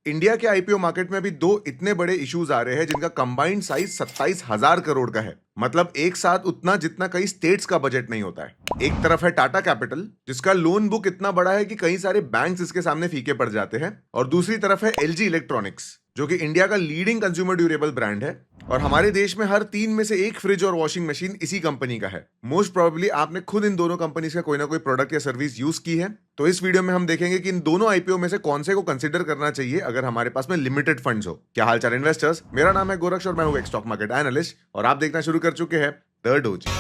India के IPO market में अभी दो इतने बड़े इश्यूज आ रहे हैं जिनका कंबाइंड साइज 27,000 करोड़ का है। मतलब एक साथ उतना जितना कई स्टेट्स का बजट नहीं होता है। एक तरफ है टाटा कैपिटल जिसका लोन बुक इतना बड़ा है कि कई सारे बैंक्स इसके सामने फीके पड़ जाते हैं, और दूसरी तरफ है एलजी इलेक्ट्रॉनिक्स जो कि इंडिया का लीडिंग कंज्यूमर ड्यूरेबल ब्रांड है, और हमारे देश में हर 3 में से एक फ्रिज और वॉशिंग मशीन इसी कंपनी का है। मोस्ट प्रोबेबली आपने खुद इन दोनों कंपनीज का कोई ना कोई प्रोडक्ट या सर्विस यूज की है। तो इस वीडियो में हम देखेंगे कि इन दोनों आईपीओ में से कौन से को कंसिडर करना चाहिए अगर हमारे पास में लिमिटेड फंड्स हो। क्या हालचाल इन्वेस्टर्स, मेरा नाम है गोरक्ष और मैं हूं एक स्टॉक मार्केट एनालिस्ट, और आप देखना शुरू कर चुके हैं द डोजी।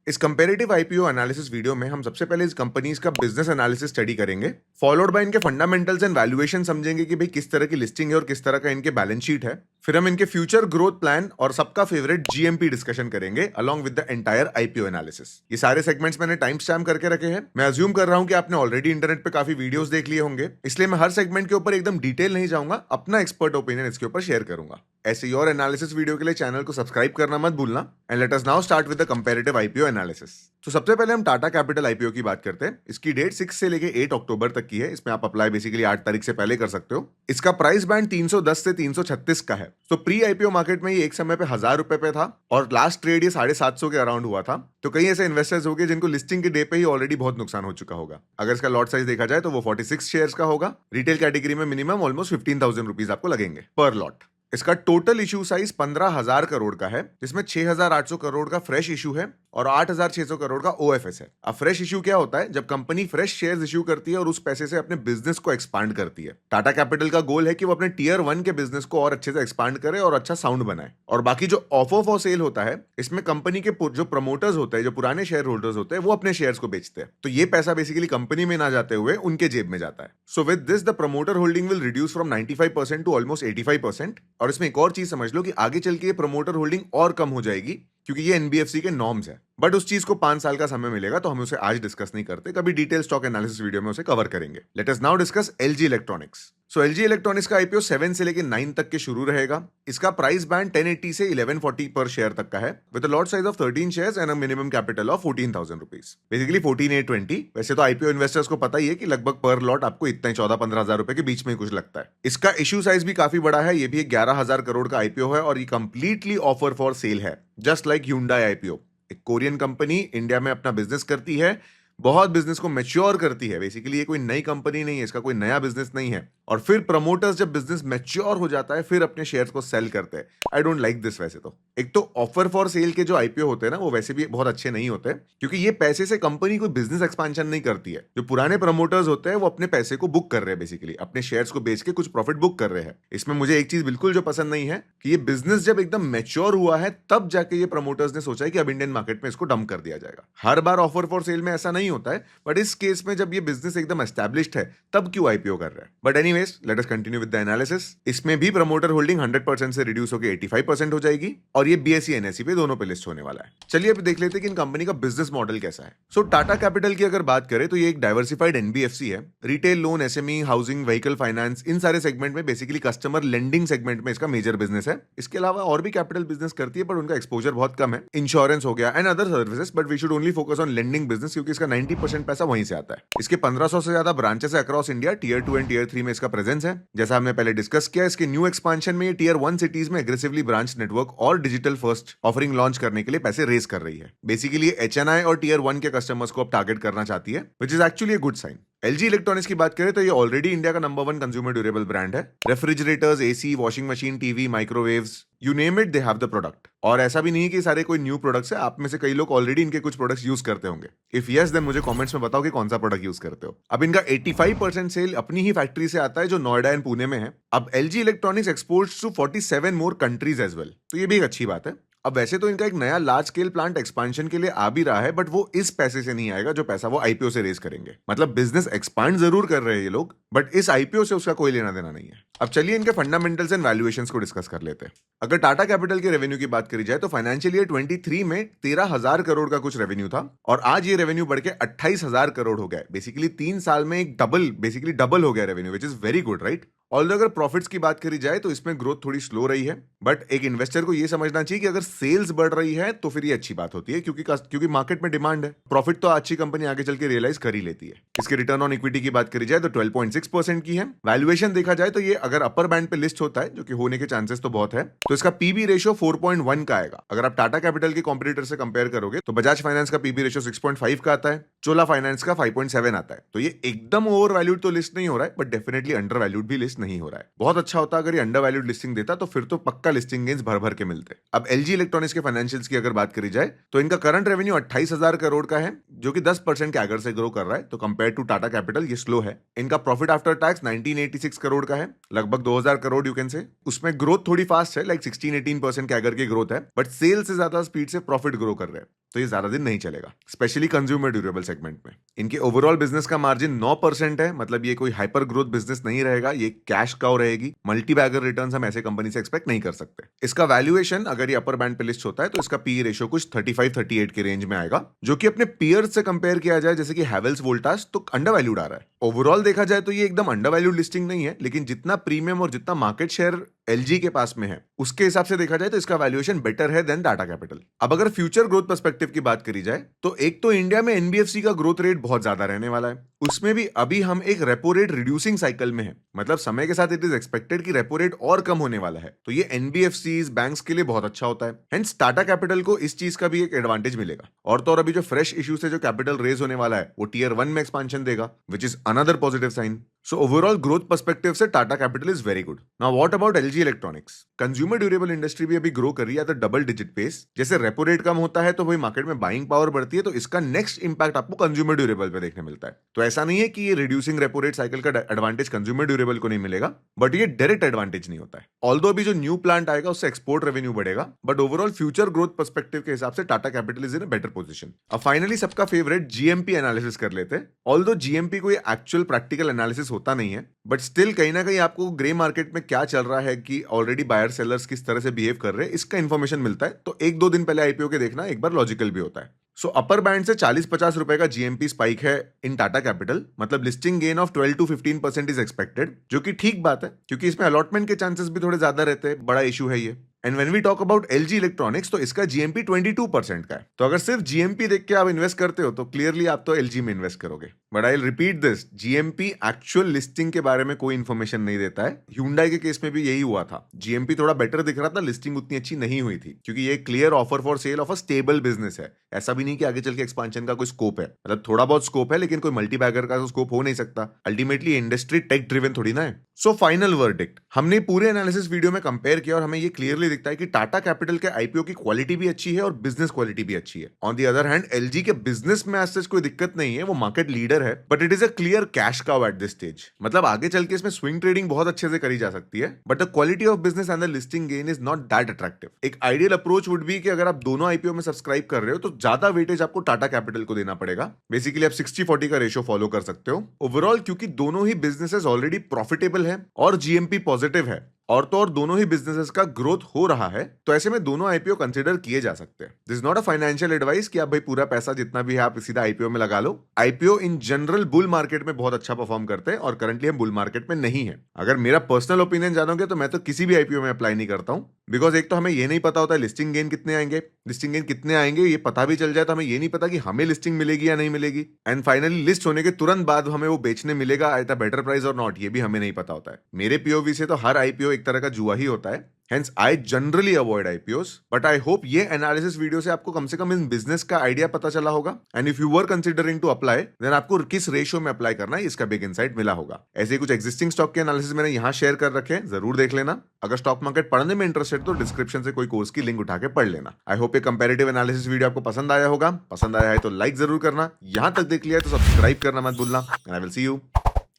इस कंपैरेटिव आईपीओ एनालिसिस वीडियो में हम सबसे पहले इस कंपनीज का बिजनेस एनालिसिस स्टडी करेंगे, फॉलोड बाय इनके फंडामेंटल्स एंड वैल्यूएशन समझेंगे कि भाई किस तरह की लिस्टिंग है और किस तरह का इनके बैलेंस शीट है। फिर हम इनके फ्यूचर ग्रोथ प्लान और सबका फेवरेट जीएमपी डिस्कशन करेंगे along with the entire IPO analysis. ये सारे सेगमेंट्स मैंने टाइम स्टैम्प करके रखे हैं। मैं अज्यूम कर रहा हूं कि आपने ऑलरेडी इंटरनेट पे काफी वीडियोस देख लिए होंगे, इसलिए मैं हर सेगमेंट के ऊपर एकदम डिटेल नहीं जाऊंगा, अपना एक्सपर्ट ओपिनियन इसके ऊपर शेयर करूंगा। ऐसे ही और एनालिसिस वीडियो के लिए चैनल को सब्सक्राइब करना मत भूलना। And let us now start with the comparative IPO analysis. तो सबसे पहले हम टाटा कैपिटल आईपीओ की बात करते हैं। इसकी डेट 6 से लेके 8 अक्टूबर तक की है। इसमें आप अप्लाई बेसिकली 8 तारीख से पहले कर सकते हो। इसका प्राइस बैंड 310 से 336 का है। तो प्री आईपीओ मार्केट में ये एक समय पे 1000 रुपए पे था और लास्ट ट्रेड ये 750 के अराउंड हुआ था। तो कई ऐसे इन्वेस्टर्स हो गए जिनको लिस्टिंग के डे पे ही ऑलरेडी बहुत नुकसान हो चुका होगा। अगर इसका लॉट साइज देखा जाए तो वो 46 शेयर्स का होगा। रिटेल कैटेगरी में मिनिमम ऑलमोस्ट 15,000 रुपीज आपको लगेंगे पर लॉट। इसका टोटल इशू साइज 15,000 करोड़ का है, जिसमें 6,800 करोड़ का फ्रेश इशू है और 8,600 करोड़ का ओएफएस है। अब फ्रेश इशू क्या होता है? जब कंपनी फ्रेश शेयर्स इशू करती है और उस पैसे से अपने बिजनेस को एक्सपांड करती है। टाटा कैपिटल का गोल है कि वो अपने टियर 1 के बिजनेस को और अच्छे से एक्सपांड करे और अच्छा साउंड बनाए। और बाकी जो ऑफर फॉर सेल होता है, इसमें कंपनी के जो प्रमोटर्स होते हैं, जो पुराने शेयर होल्डर्स होते हैं, वो अपने शेयर्स को बेचते हैं। तो ये पैसा बेसिकली कंपनी में ना जाते हुए उनके जेब में जाता है। So with this the promoter holding will reduce from 95% to almost 85%। और इसमें एक और चीज समझ लो कि आगे चल के ये प्रमोटर होल्डिंग और कम हो जाएगी क्योंकि ये एनबीएफसी के नॉर्म्स है। बट उस चीज को 5 साल का समय मिलेगा, तो हम उसे आज डिस्कस नहीं करते, कभी डिटेल स्टॉक एनालिसिस वीडियो में उसे कवर करेंगे। Let us now discuss LG Electronics. So LG Electronics का आईपीओ 7 से लेकर 9 तक के शुरू रहेगा। इसका प्राइस बैंड 1080 से 1140 पर शेयर तक का है, with a lot size of 13 shares and a minimum capital of 14,000 rupees, basically 14,820। वैसे तो आईपीओ इन्वेस्टर्स को पता ही है कि लगभग पर लॉट आपको इतना ही 14-15 हजार रुपए के बीच में कुछ लगता है। इसका इश्यू साइज भी काफी बड़ा है। ये भी 11,000 करोड़ का आईपीओ है और ये कंप्लीटली ऑफर फॉर सेल है, जस्ट लाइक Hyundai आईपीओ। एक कोरियन कंपनी इंडिया में अपना बिजनेस करती है, बहुत बिजनेस को मैच्योर करती है। बेसिकली ये कोई नई कंपनी नहीं है, इसका कोई नया बिजनेस नहीं है। और फिर प्रमोटर्स जब बिजनेस मैच्योर हो जाता है फिर अपने शेयर्स को सेल करते हैं। I don't like this. वैसे तो एक तो ऑफर फॉर सेल के जो आईपीओ होते हैं ना, वो वैसे भी बहुत अच्छे नहीं होते, क्योंकि ये पैसे से कंपनी कोई बिजनेस एक्सपेंशन नहीं करती है। जो पुराने प्रमोटर्स होते हैं वो अपने पैसे को बुक कर रहे हैं, बेसिकली अपने शेयर्स को बेच के कुछ प्रॉफिट बुक कर रहे हैं। इसमें मुझे एक चीज बिल्कुल जो पसंद नहीं है कि ये बिजनेस जब एकदम मैच्योर हुआ है तब जाके ये प्रमोटर्स ने सोचा है कि अब इंडियन मार्केट में इसको डंप कर दिया जाएगा। हर बार ऑफर फॉर सेल में ऐसा नहीं होता है, बट इस केस में जब ये बिजनेस एकदम एस्टैब्लिश्ड है तब क्यों आईपीओ कर रहा है। But anyways let us continue with the analysis. इसमें भी प्रमोटर होल्डिंग 100% से रिड्यूस होकर 85% हो जाएगी और ये बीएसई एनएसई पे दोनों पे लिस्ट होने वाला है। चलिए अब देख लेते हैं कि इन कंपनी का बिजनेस मॉडल कैसा है। सो टाटा कैपिटल की अगर बात करें तो ये एक डाइवर्सिफाइड एनबीएफसी है। Retail loan, SME, housing, vehicle finance, इन सारे सेगमेंट में बेसिकली कस्टमर लेंडिंग सेगमेंट में इसका मेजर बिजनेस है। इसके अलावा और भी कैपिटल बिजनेस करती है, पर उनका एक्सपोजर बहुत कम है। इंश्योरेंस हो गया and other services, but we should only focus on lending business क्योंकि इसका 90% पैसा वहीं से आता है। इसके 1500 से ज्यादा ब्रांचेस है across India. Tier 2 and tier 3 में इसका प्रेजेंस है। जैसा हमने पहले डिस्कस किया, इसके न्यू एक्सपांशन में ये टियर 1 सिटीज में एग्रेसिवली ब्रांच नेटवर्क और डिजिटल फर्स्ट ऑफरिंग लॉन्च करने के लिए पैसे रेज कर रही है। बेसिकली एचएनआई और टियर 1 के कस्टमर्स को अब टारगेट करना चाहती है, which is actually a good sign. LG electronics की बात करें तो ये ऑलरेडी इंडिया का नंबर 1 कंज्यूमर ड्यूरेबल ब्रांड है। Refrigerators, AC, washing machine, TV, microwaves, you name it, they have the product. और ऐसा भी नहीं है कि सारे कोई न्यू प्रोडक्ट्स है। आप में से कई लोग ऑलरेडी इनके कुछ प्रोडक्ट्स यूज करते होंगे। इफ यस, देन मुझे कमेंट्स में बताओ कि कौन सा प्रोडक्ट यूज करते हो। अब इनका 85% सेल अपनी ही फैक्ट्री से आता है जो नोएडा एंड पुणे में है। अब LG electronics exports to 47 more countries as well, तो ये भी एक अच्छी बात है। अब वैसे तो इनका एक नया लार्ज स्केल प्लांट एक्सपांशन के लिए आ भी रहा है, बट वो इस पैसे से नहीं आएगा जो पैसा वो आईपीओ से रेज करेंगे। मतलब बिजनेस एक्सपांड जरूर कर रहे हैं ये लोग, बट इस आईपीओ से उसका कोई लेना देना नहीं है। अब चलिए इनके फंडामेंटल्स एंड वैल्यूएशंस को डिस्कस कर लेते हैं। अगर टाटा कैपिटल के रेवेन्यू की बात करी जाए तो फाइनेंशियल ईयर 23 में 13,000 करोड़ का कुछ रेवेन्यू था और आज ये रेवेन्यू बढ़ के 28,000 करोड़ हो गया। बेसिकली 3 साल में एक डबल हो गया revenue, which is very good, right. और अगर प्रॉफिट्स की बात करी जाए तो इसमें ग्रोथ थोड़ी स्लो रही है, बट एक इन्वेस्टर को ये समझना चाहिए कि अगर सेल्स बढ़ रही है तो फिर ये अच्छी बात होती है, क्योंकि मार्केट में डिमांड है। प्रॉफिट तो अच्छी कंपनी आगे चल के रियलाइज कर ही लेती है। इसके रिटर्न ऑन इक्विटी की बात करी जाए तो 12.6% की है। वैल्यूएशन देखा जाए तो ये अगर अपर बैंड पे लिस्ट होता है, जो कि होने के चांसेस तो बहुत है, तो इसका पीबी रेशियो 4.1 का आएगा। अगर आप टाटा कैपिटल के कॉम्पिटिटर से कंपेयर करोगे तो बजाज फाइनेंस का पीबी रेशियो 6.5 का आता है, चोला फाइनेंस का 5.7 आता है। तो ये एकदम ओवर वैल्यूड तो लिस्ट नहीं हो रहा है, बट डेफिनेटली अंडर वैल्यूड भी लिस्ट नहीं हो रहा है। बहुत अच्छा होता अगर ये अंडर वैल्यूड लिस्टिंग देता, तो फिर तो पक्का लिस्टिंग गेन्स भर भर के मिलते। अब एलजी इलेक्ट्रॉनिक्स के फाइनेंशियल्स की अगर बात करी जाए तो इनका करंट रेवेन्यू 28,000 करोड़ का है, जो कि 10% के आगर से ग्रो कर रहा है। तो कंपेयर टू टाटा कैपिटल ये स्लो है। इनका प्रॉफिट आफ्टर टैक्स 1986 करोड़ का है, लगभग 2000 करोड़ यू कैन से। उसमें ग्रोथ थोड़ी फास्ट है, लाइक 16-18% के आगर की ग्रोथ है, बट सेल से ज्यादा स्पीड से प्रॉफिट ग्रो कर रहे हैं। तो ये ज्यादा दिन नहीं चलेगा, स्पेशली कंज्यूमर ड्यूरेबल सेगमेंट में। इनके ओवरऑल बिजनेस का मार्जिन 9% है, मतलब ये कोई हाइपर ग्रोथ बिजनेस नहीं रहेगा, ये कैश काउ रहेगी। मल्टी बैगर रिटर्न्स हम ऐसे कंपनी से एक्सपेक्ट नहीं कर सकते। इसका वैल्यूएशन अगर ये अपर बैंड पे लिस्ट होता है तो इसका पी रेशियो कुछ 35-38 के रेंज में आएगा, जो कि अपने पीयर्स से कंपेयर किया जाए जैसे कि हैवेल्स वोल्टास तो अंडर वैल्यूड आ रहा है। ओवरऑल देखा जाए तो ये एकदम अंडर वैल्यूड लिस्टिंग नहीं है, लेकिन जितना प्रीमियम और जितना मार्केट शेयर एलजी के पास में है उसके हिसाब से देखा जाए तो इसका वैल्यूएशन बेटर है देन टाटा कैपिटल। अब अगर फ्यूचर ग्रोथ पर्सपेक्टिव की बात करी जाए तो एक तो इंडिया में एनबीएफसी का ग्रोथ रेट बहुत ज्यादा रहने वाला है, उसमें भी अभी हम एक रेपो रेट रिड्यूसिंग साइकिल में है, मतलब समय के साथ इट इज एक्सपेक्टेड कि रेपो रेट और कम होने वाला है। तो ये एनबीएफसीज बैंक्स के लिए बहुत अच्छा होता है। हेंस टाटा कैपिटल को इस चीज का भी एक एडवांटेज मिलेगा। और तो और अभी जो फ्रेश इश्यू से जो कैपिटल रेज होने वाला है वो टियर 1 में एक्सपांशन देगा, which is another positive sign. So overall growth perspective से Tata Capital is very good. Now what about LG Electronics? Consumer durable industry भी अभी ग्रो कर रही है एट डबल डिजिट पेस। जैसे रेपो रेट कम होता है तो वही मार्केट में बाइंग पावर बढ़ती है, तो इसका नेक्स्ट इंपैक्ट आपको कंज्यूमर ड्यूरेबल पे देखने मिलता है। तो ऐसा नहीं है कि ये रिड्यूसिंग रेपो रेट साइकिल का एडवांटेज कंज्यूमर ड्यूरेबल को नहीं मिलेगा, बट ये डायरेक्ट एडवांटेज नहीं होता है। ऑल्दो अभी जो न्यू प्लांट आएगा उससे एक्सपोर्ट रेवेन्यू बढ़ेगा, but overall future growth perspective के हिसाब से Tata Capital is in a better position. अब फाइनली सबका फेवरेट जीएमपी एनालिसिस कर लेते हैं। ऑल्दो जीएमपी कोई एक्चुअल प्रैक्टिकल एनालिसिस होता नहीं है, बट स्टिल कहीं ना कहीं आपको ग्रे मार्केट में क्या चल रहा है कि ऑलरेडी बायर सेलर्स किस तरह से बिहेव कर रहे हैं इसका इंफॉर्मेशन मिलता है। तो 1-2 दिन पहले आईपीओ के देखना एक बार लॉजिकल भी होता है। सो अपर बैंड से 40-50 रुपए का जीएमपी स्पाइक है इन टाटा कैपिटल, मतलब listing gain of 12-15% is expected, जो कि ठीक बात है क्योंकि इसमें अलॉटमेंट के चांसेस भी थोड़े ज्यादा रहते हैं। बड़ा इशू है ये। And when we talk about LG electronics तो इसका जीएमपी 22% का है। तो अगर सिर्फ जीएमपी देख के आप इन्वेस्ट करते हो तो क्लियरली आप तो एलजी में इन्वेस्ट करोगे। But I will repeat this, GMP actual listing के बारे में कोई इंफॉर्मेशन नहीं देता है। Hyundai के केस में भी यही हुआ था, जीएमपी थोड़ा बेटर दिख रहा था, लिस्टिंग उतनी अच्छी नहीं हुई थी, क्योंकि ये clear offer for sale of a stable business है। ऐसा भी नहीं कि आगे चल के एक्सपांशन का कोई स्कोप है, मतलब थोड़ा बहुत स्कोप है लेकिन कोई मल्टी बैगर का स्कोप हो नहीं सकता। अल्टीमेटली इंडस्ट्री टेक ड्रिवन थोड़ी ना है। सो फाइनल वर्डिक्ट, हमने पूरे एनालिसिस वीडियो में कंपेयर किया और हमें ये क्लियरली दिखता है कि टाटा कैपिटल के आईपीओ की क्वालिटी भी अच्छी है और बिजनेस क्वालिटी भी अच्छी है। On the other hand LG के बिजनेस में ऐसे कोई दिक्कत नहीं है, वो मार्केट लीडर है, but it is a clear cash cow at this stage. मतलब आगे चल के इसमें स्विंग ट्रेडिंग बहुत अच्छे से करी जा सकती है, but the quality of business and the listing gain is not that attractive. एक आइडियल अप्रोच वुड बी कि अगर आप दोनों आईपीओ में सब्सक्राइब कर रहे हो तो ज्यादा वेटेज आपको टाटा कैपिटल को देना पड़ेगा। बेसिकली आप 60-40 का रेशियो फॉलो कर सकते हो ओवरऑल, क्योंकि दोनों ही बिजनेसेस ऑलरेडी प्रॉफिटेबल है और जीएमपी पॉजिटिव है, और तो और दोनों ही बिजनेसेस का ग्रोथ हो रहा है। तो ऐसे में दोनों आईपीओ कंसीडर किए जा सकते हैं। This is not a financial advice कि आप भाई पूरा पैसा जितना भी है आप सीधा आईपीओ में लगा लो। IPO in general bull market में बहुत अच्छा परफॉर्म करते हैं और करंटली हम बुल मार्केट में नहीं है। अगर मेरा पर्सनल ओपिनियन जानोगे तो मैं तो किसी भी आईपीओ में अप्लाई नहीं करता हूं, बिकॉज एक तो हमें ये नहीं पता होता है लिस्टिंग गेन कितने आएंगे। लिस्टिंग गेन कितने आएंगे ये पता भी चल जाए तो हमें ये नहीं पता कि हमें लिस्टिंग मिलेगी या नहीं मिलेगी, एंड फाइनली लिस्ट होने के तुरंत बाद हमें वो बेचने मिलेगा एट अ बेटर प्राइस और नॉट, ये भी हमें नहीं पता होता है। मेरे पीओवी से तो हर आईपीओ एक तरह का जुआ ही होता है। Hence, I generally avoid IPOs, but I hope ये एनालिसिस वीडियो से आपको कम से कम इन बिजनेस का आइडिया पता चला होगा। And if you were considering to apply, then आपको किस रेशियो में अप्लाई करना है इसका बिग इनसाइट मिला होगा। ऐसे ही कुछ एग्जिस्टिंग स्टॉक के एनालिसिस मैंने यहाँ शेयर कर रखे हैं, जरूर देख लेना। अगर स्टॉक मार्केट पढ़ने में इंटरेस्टेड तो डिस्क्रिप्शन से कोई कोर्स की लिंक उठा के पढ़ लेना। आई होप ये कंपैरेटिव एनालिसिस वीडियो आपको पसंद आया होगा। पसंद आया है तो लाइक जरूर करना, यहाँ तक देख लिया है तो सब्सक्राइब करना मत भूलना। And I will see you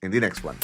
in the next one.